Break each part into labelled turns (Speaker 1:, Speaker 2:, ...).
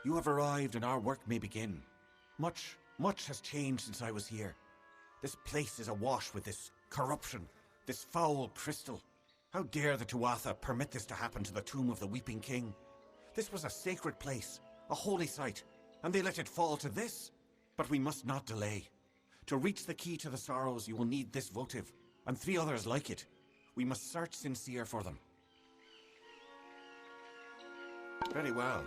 Speaker 1: You have arrived and our work may begin. Much has changed since I was here. This place is awash with this corruption, this foul crystal. How dare the Tuatha permit this to happen to the tomb of the Weeping King? This was a sacred place, a holy site, and they let it fall to this? But we must not delay. To reach the key to the sorrows, you will need this votive, and 3 others like it. We must search sincere for them. Very well.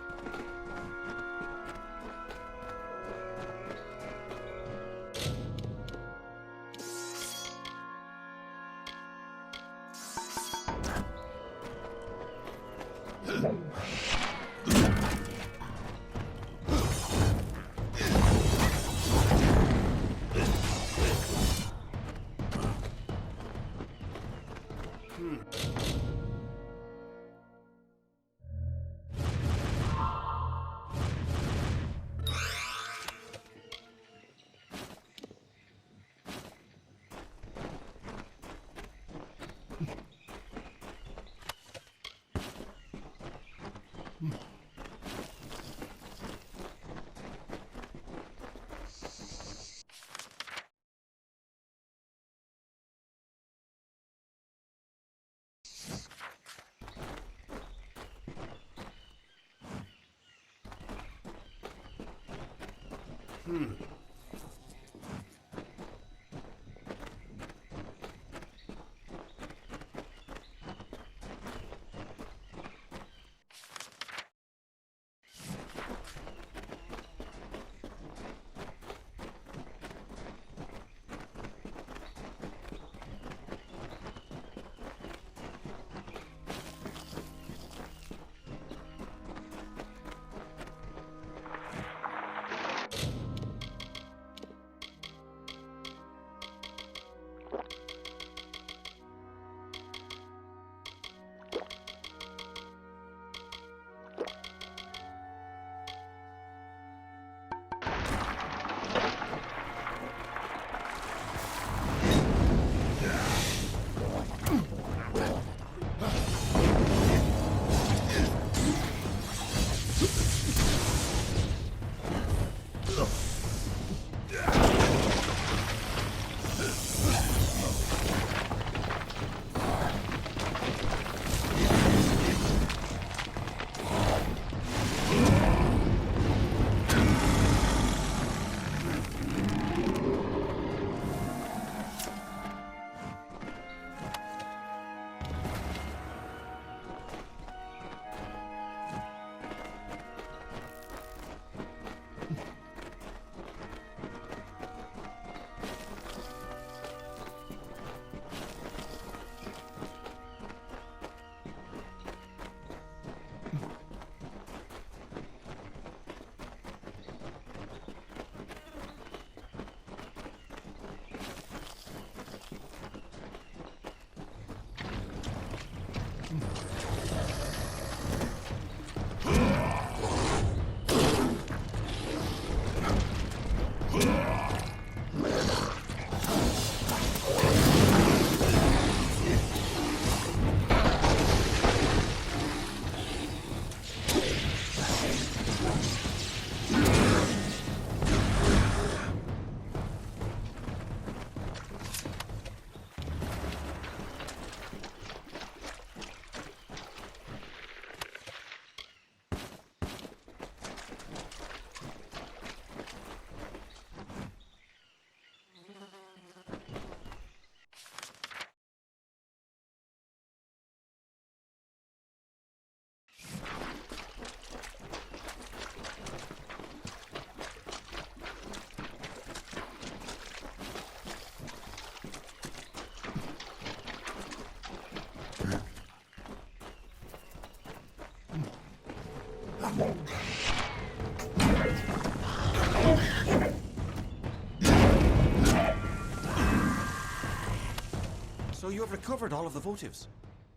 Speaker 1: So you have recovered all of the votives.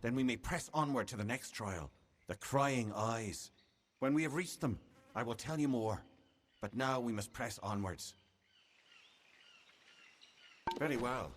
Speaker 1: Then we may press onward to the next trial, the Crying Eyes. When we have reached them, I will tell you more. But now we must press onwards. Very well.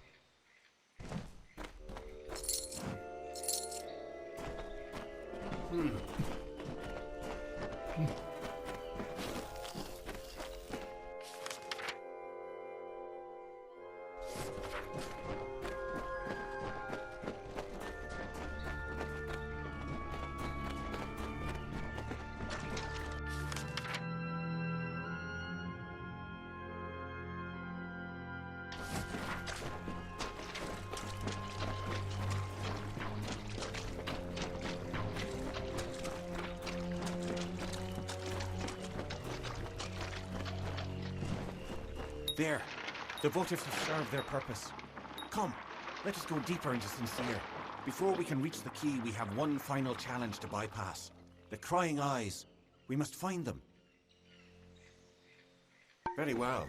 Speaker 1: There. The votives have served their purpose. Come, let us go deeper into Sincere. Before we can reach the key, we have one final challenge to bypass. The Crying Eyes. We must find them. Very well.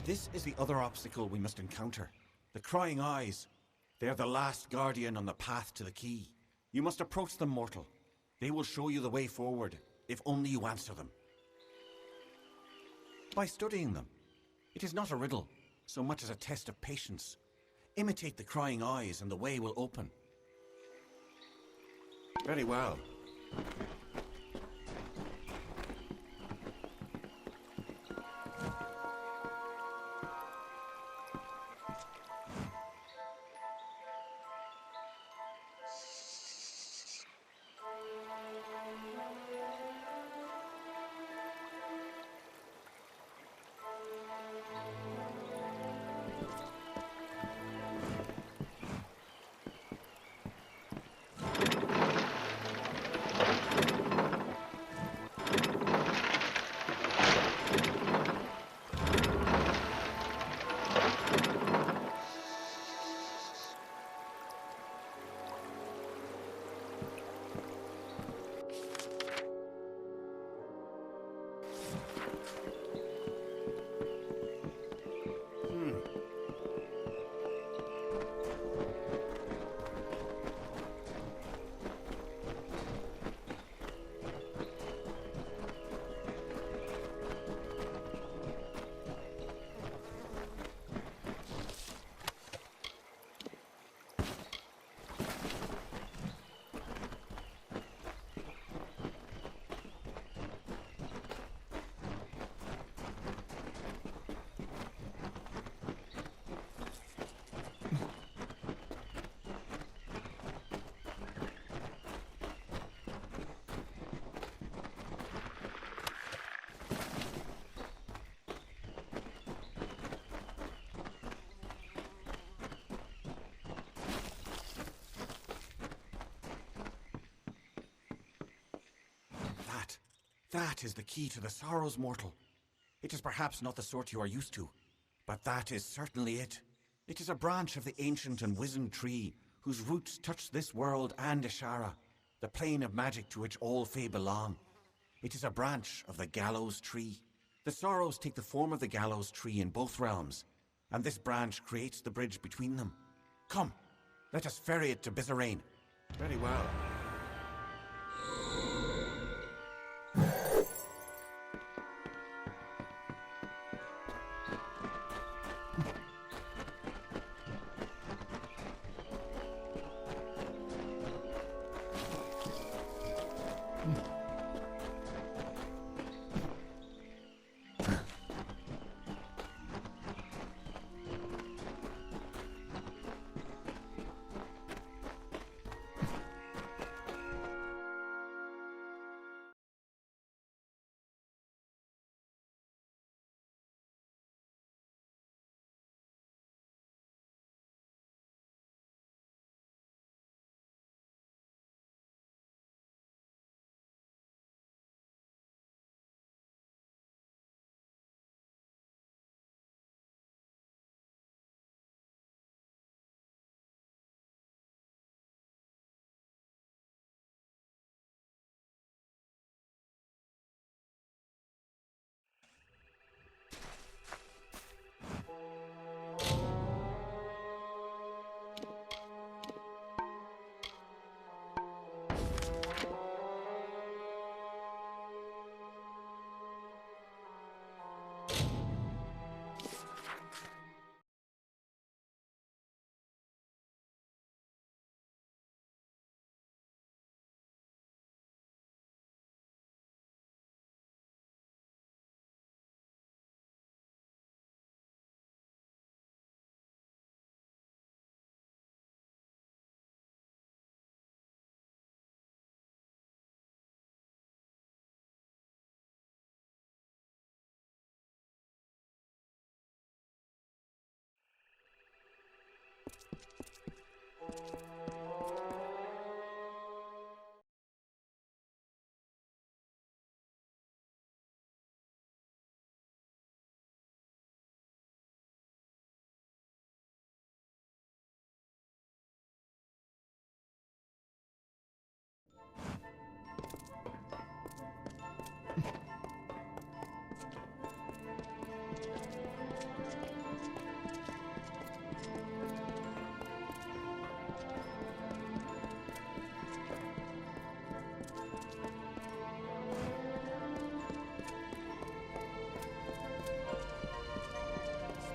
Speaker 1: This is the other obstacle we must encounter. The Crying Eyes. They're the last guardian on the path to the key. You must approach them, mortal. They will show you the way forward, if only you answer them. By studying them. It is not a riddle, so much as a test of patience. Imitate the Crying Eyes and the way will open. Very well. That is the key to the sorrows, mortal. It is perhaps not the sort you are used to, but that is certainly it. It is a branch of the ancient and wizened tree whose roots touch this world and Ishara, the plane of magic to which all Fae belong. It is a branch of the gallows tree. The sorrows take the form of the gallows tree in both realms, and this branch creates the bridge between them. Come, let us ferry it to Bizarrain. Very well.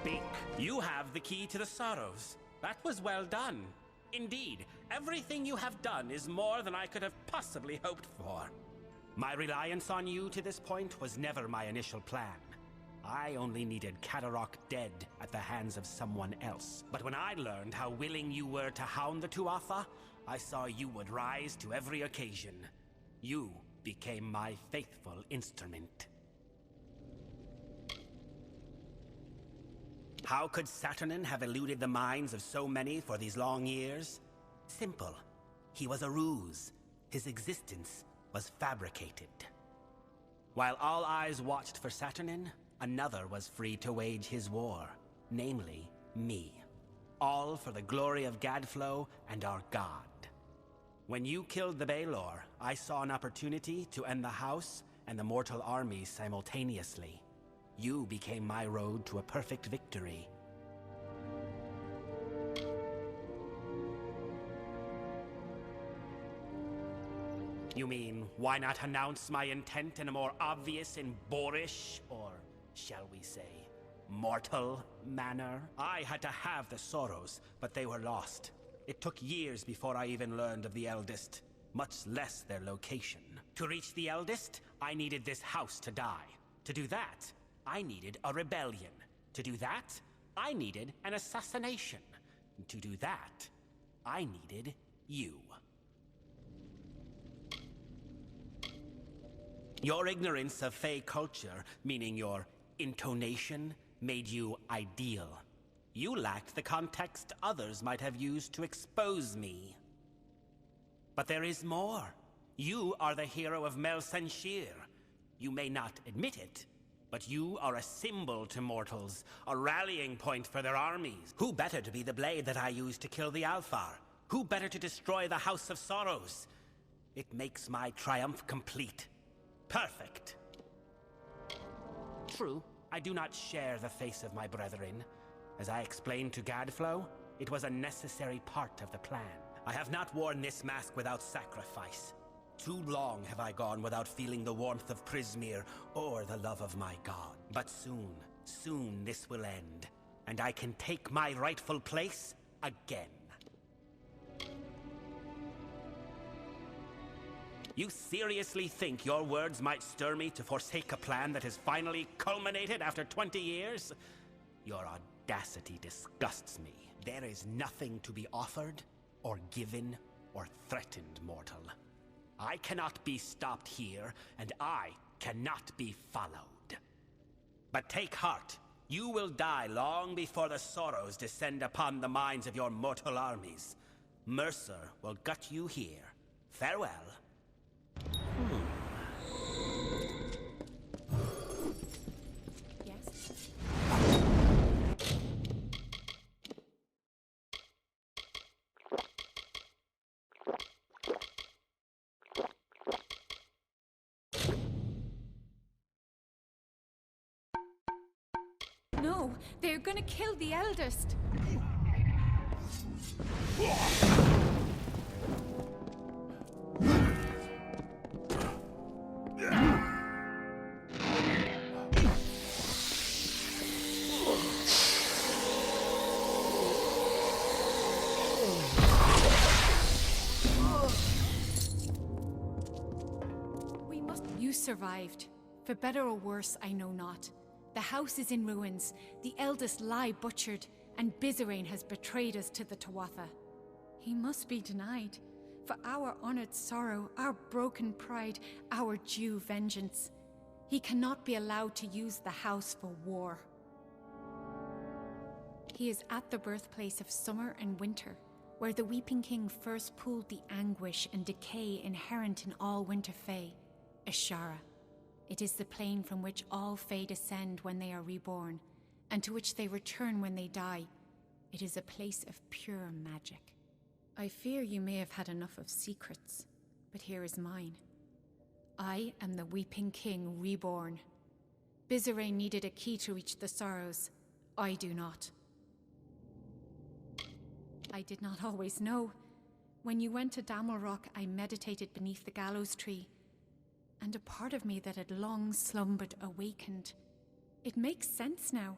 Speaker 2: Speak. You have the key to the sorrows. That was well done. Indeed, everything you have done is more than I could have possibly hoped for. My reliance on you to this point was never my initial plan. I only needed Kadarok dead at the hands of someone else. But when I learned how willing you were to hound the Tuatha, I saw you would rise to every occasion. You became my faithful instrument. How could Saturnin have eluded the minds of so many for these long years? Simple. He was a ruse. His existence was fabricated. While all eyes watched for Saturnin, another was free to wage his war, namely me. All for the glory of Gadflow and our god. When you killed the Baelor, I saw an opportunity to end the house and the mortal armies simultaneously. You became my road to a perfect victory. You mean, why not announce my intent in a more obvious and boorish, or shall we say, mortal manner? I had to have the Sorrows, but they were lost. It took years before I even learned of the Eldest, much less their location. To reach the Eldest, I needed this house to die. To do that, I needed a rebellion. To do that, I needed an assassination. To do that, I needed you. Your ignorance of Fey culture, meaning your intonation, made you ideal. You lacked the context others might have used to expose me. But there is more. You are the hero of Mel Senshir. You may not admit it, but you are a symbol to mortals, a rallying point for their armies. Who better to be the blade that I used to kill the Alfar? Who better to destroy the House of Sorrows? It makes my triumph complete. Perfect. True, I do not share the face of my brethren. As I explained to Gadflow, it was a necessary part of the plan. I have not worn this mask without sacrifice. Too long have I gone without feeling the warmth of Prismeer or the love of my god. But soon, soon this will end, and I can take my rightful place again. You seriously think your words might stir me to forsake a plan that has finally culminated after 20 years? Your audacity disgusts me. There is nothing to be offered, or given, or threatened, mortal. I cannot be stopped here, and I cannot be followed. But take heart. You will die long before the Sorrows descend upon the minds of your mortal armies. Mercer will gut you here. Farewell.
Speaker 3: Yes? No, they're gonna kill the eldest. You survived. For better or worse, I know not. The house is in ruins, the eldest lie butchered, and Bizarane has betrayed us to the Tuatha. He must be denied. For our honored sorrow, our broken pride, our due vengeance. He cannot be allowed to use the house for war. He is at the birthplace of summer and winter, where the Weeping King first pooled the anguish and decay inherent in all Winter Fae, Ashara. It is the plane from which all Fae descend when they are reborn, and to which they return when they die. It is a place of pure magic. I fear you may have had enough of secrets, but here is mine. I am the Weeping King reborn. Bizarre needed a key to reach the Sorrows. I do not. I did not always know. When you went to Amalur, I meditated beneath the gallows tree, and a part of me that had long slumbered awakened. It makes sense now.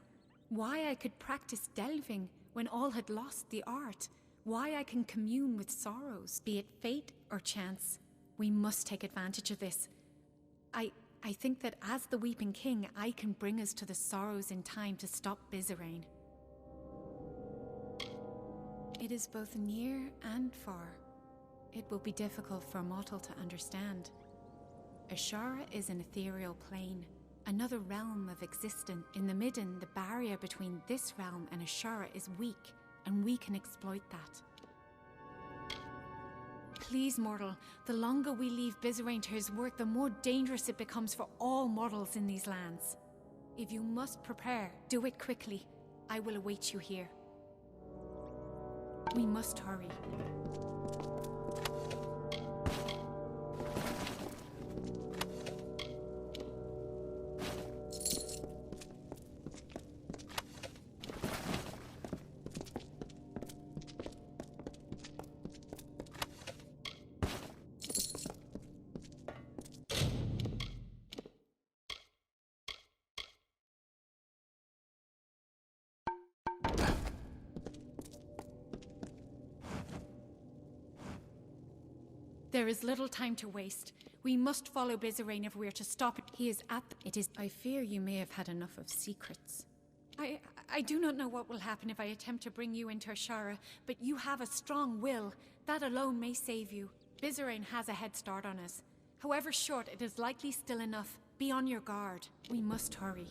Speaker 3: Why I could practice delving when all had lost the art. Why I can commune with sorrows, be it fate or chance. We must take advantage of this. I think that as the Weeping King, I can bring us to the Sorrows in time to stop Bizarre. It is both near and far. It will be difficult for a mortal to understand. Ashara is an ethereal plane, another realm of existence. In the Midden, the barrier between this realm and Ashara is weak, and we can exploit that. Please, mortal, the longer we leave Bizarre to his work, the more dangerous it becomes for all mortals in these lands. If you must prepare, do it quickly. I will await you here. We must hurry. There is little time to waste. We must follow Bizarre if we are to stop it. He is at I fear you may have had enough of secrets. I do not know what will happen if I attempt to bring you into Ashara, but you have a strong will. That alone may save you. Bizarre has a head start on us. However short, it is likely still enough. Be on your guard. We must hurry.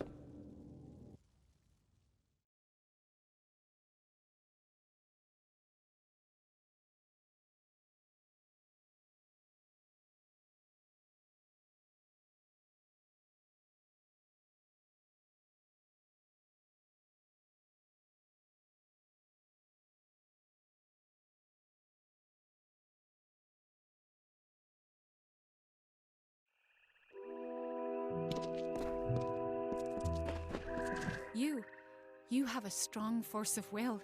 Speaker 3: You have a strong force of will,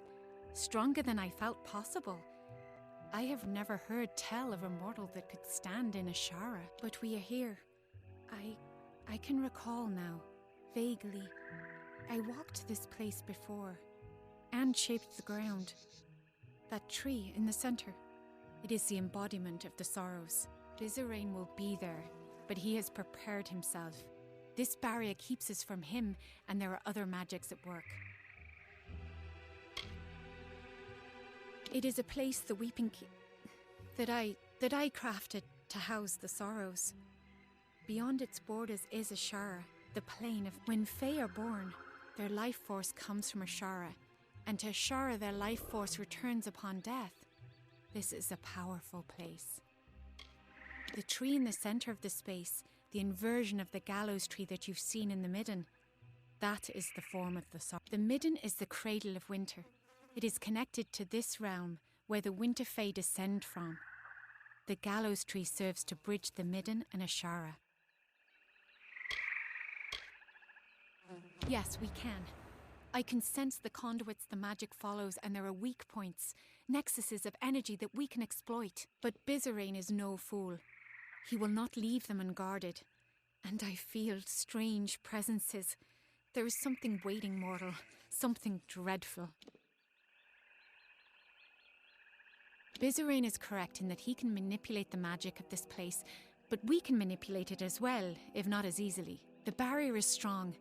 Speaker 3: stronger than I felt possible. I have never heard tell of a mortal that could stand in Ashara, but we are here. I can recall now, vaguely. I walked this place before, and shaped the ground. That tree in the center, it is the embodiment of the Sorrows. Bizarre will be there, but he has prepared himself. This barrier keeps us from him, and there are other magics at work. It is a place the Weeping King that I crafted to house the Sorrows. Beyond its borders is Ashara, the plane of when Fae are born, their life force comes from Ashara, and to Ashara their life force returns upon death. This is a powerful place. The tree in the center of the space, the inversion of the gallows tree that you've seen in the Midden, that is the form of the Sorrow. The Midden is the cradle of winter. It is connected to this realm where the Winter Fae descend from. The gallows tree serves to bridge the Midden and Ashara. Yes, we can. I can sense the conduits the magic follows, and there are weak points, nexuses of energy that we can exploit. But Bizarre is no fool. He will not leave them unguarded. And I feel strange presences. There is something waiting, mortal. Something dreadful. Bizarre is correct in that he can manipulate the magic of this place, but we can manipulate it as well, if not as easily. The barrier is strong,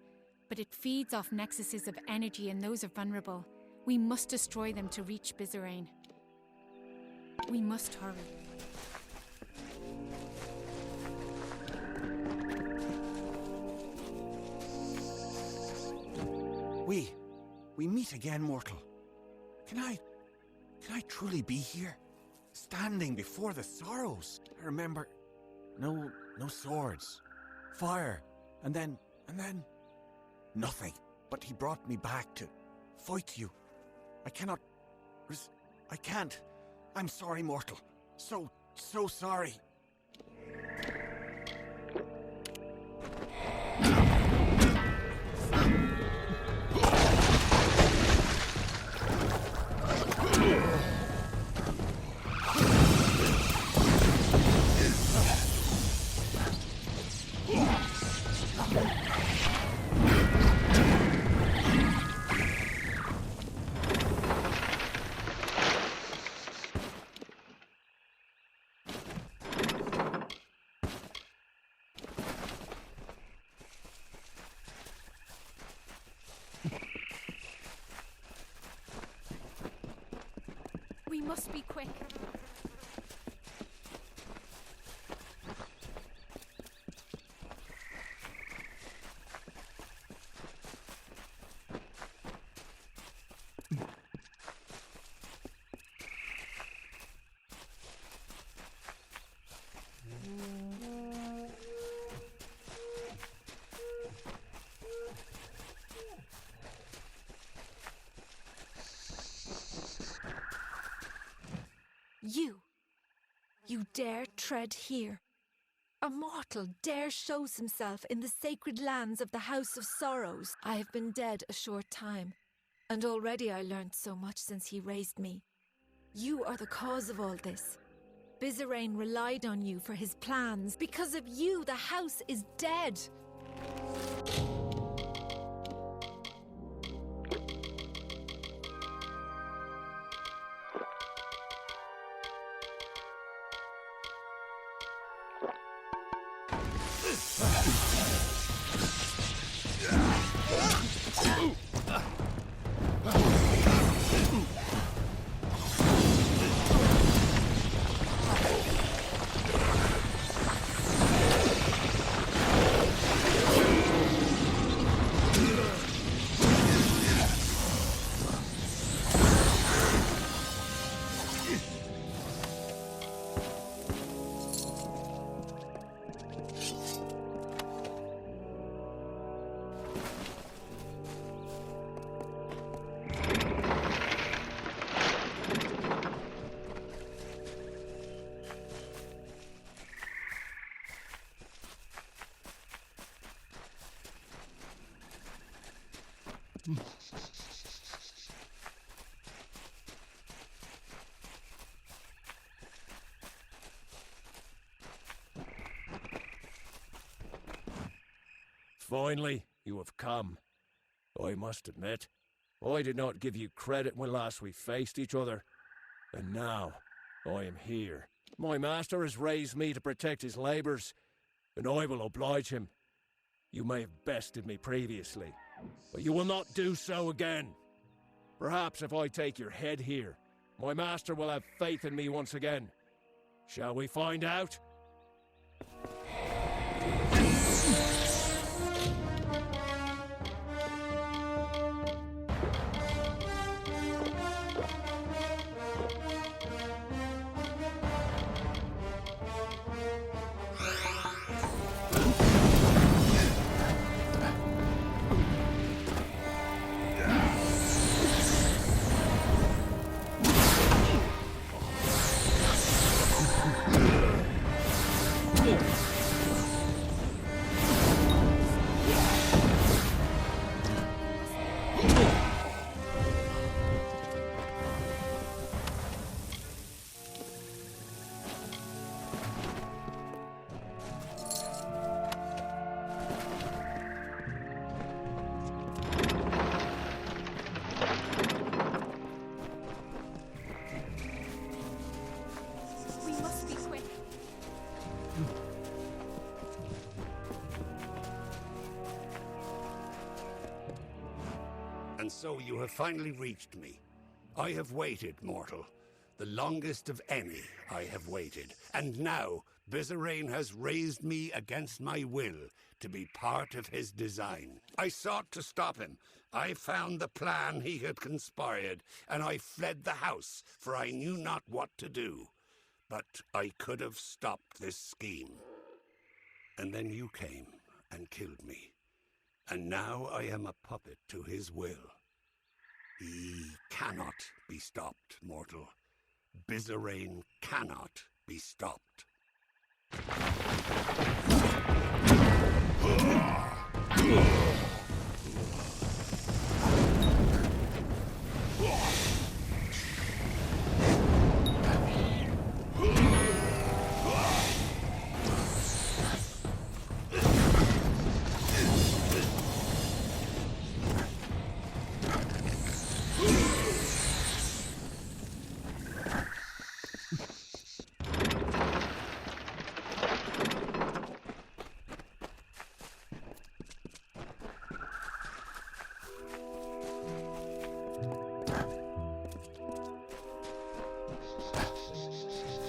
Speaker 3: but it feeds off nexuses of energy, and those are vulnerable. We must destroy them to reach Bizarre. We must hurry. We
Speaker 1: meet again, mortal. Can Can I truly be here? Standing before the sorrows? I remember... No swords. Fire. And then... Nothing. But he brought me back to fight you. I cannot... I can't. I'm sorry, mortal. So sorry.
Speaker 3: We must be quick. You dare tread here? A mortal dare shows himself in the sacred lands of the House of Sorrows. I have been dead a short time, and already I learned so much since he raised me. You are the cause of all this. Bizerain relied on you for his plans. Because of you, the house is dead.
Speaker 4: Finally, you have come. I must admit, I did not give you credit when last we faced each other. And now, I am here. My master has raised me to protect his labours, and I will oblige him. You may have bested me previously, but you will not do so again. Perhaps if I take your head here, my master will have faith in me once again. Shall we find out?
Speaker 5: And so you have finally reached me. I have waited, mortal. The longest of any I have waited. And now, Vizirain has raised me against my will to be part of his design. I sought to stop him. I found the plan he had conspired, and I fled the house, for I knew not what to do. But I could have stopped this scheme. And then you came and killed me. And now I am a puppet to his will. He cannot be stopped, mortal. Vizirain cannot be stopped.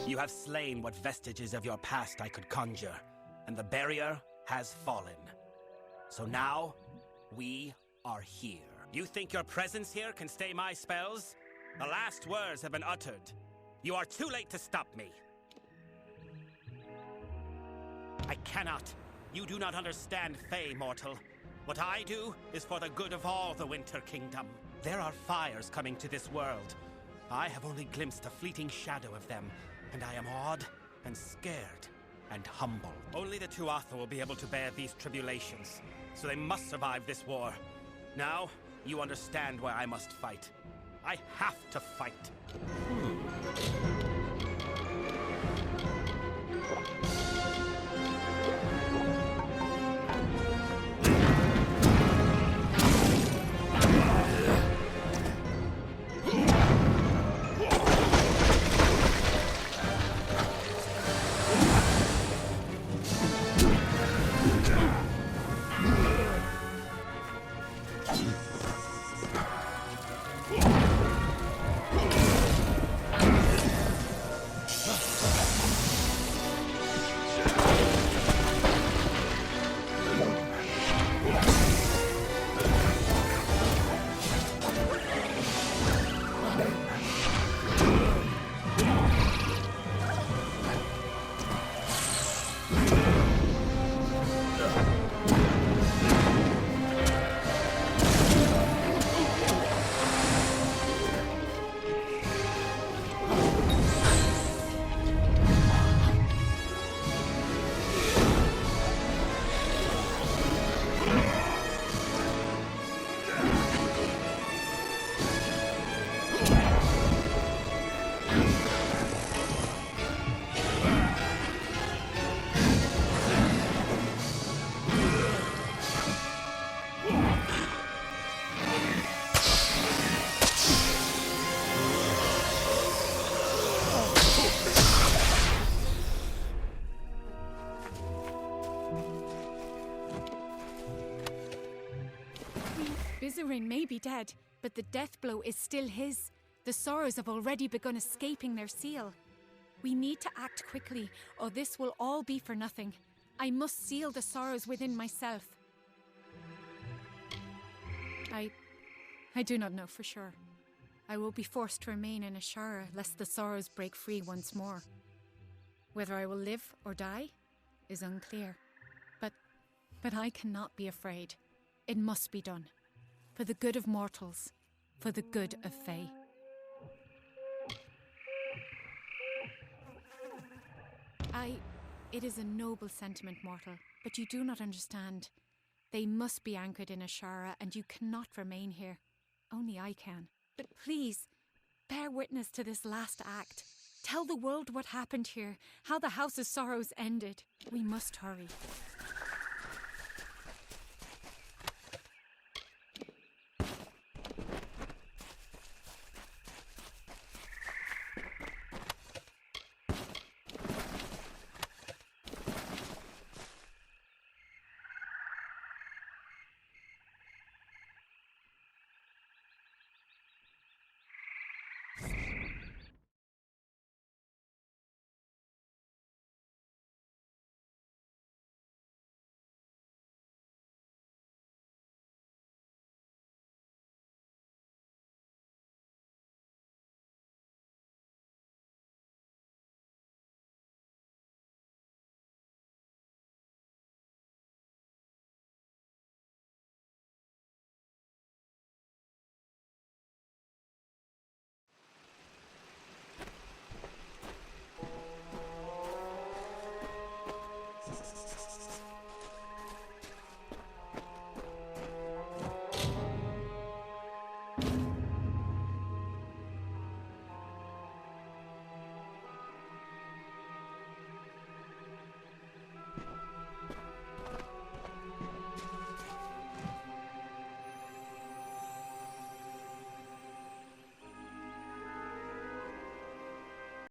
Speaker 2: You have slain what vestiges of your past I could conjure, and the barrier has fallen. So now, we are here. You think your presence here can stay my spells? The last words have been uttered. You are too late to stop me. I cannot. You do not understand Fey, mortal. What I do is for the good of all the Winter Kingdom. There are fires coming to this world. I have only glimpsed a fleeting shadow of them, and I am awed and scared and humble. Only the Tuatha will be able to bear these tribulations, so they must survive this war. Now, you understand why I must fight. I have to fight.
Speaker 3: Vizirain may be dead, but the death blow is still his. The Sorrows have already begun escaping their seal. We need to act quickly, or this will all be for nothing. I must seal the Sorrows within myself. I do not know for sure. I will be forced to remain in Ashara lest the Sorrows break free once more. Whether I will live or die is unclear. But I cannot be afraid. It must be done. For the good of mortals. For the good of Fae. It is a noble sentiment, mortal, but you do not understand. They must be anchored in Ashara, and you cannot remain here. Only I can. But please, bear witness to this last act. Tell the world what happened here, how the House of Sorrows ended. We must hurry.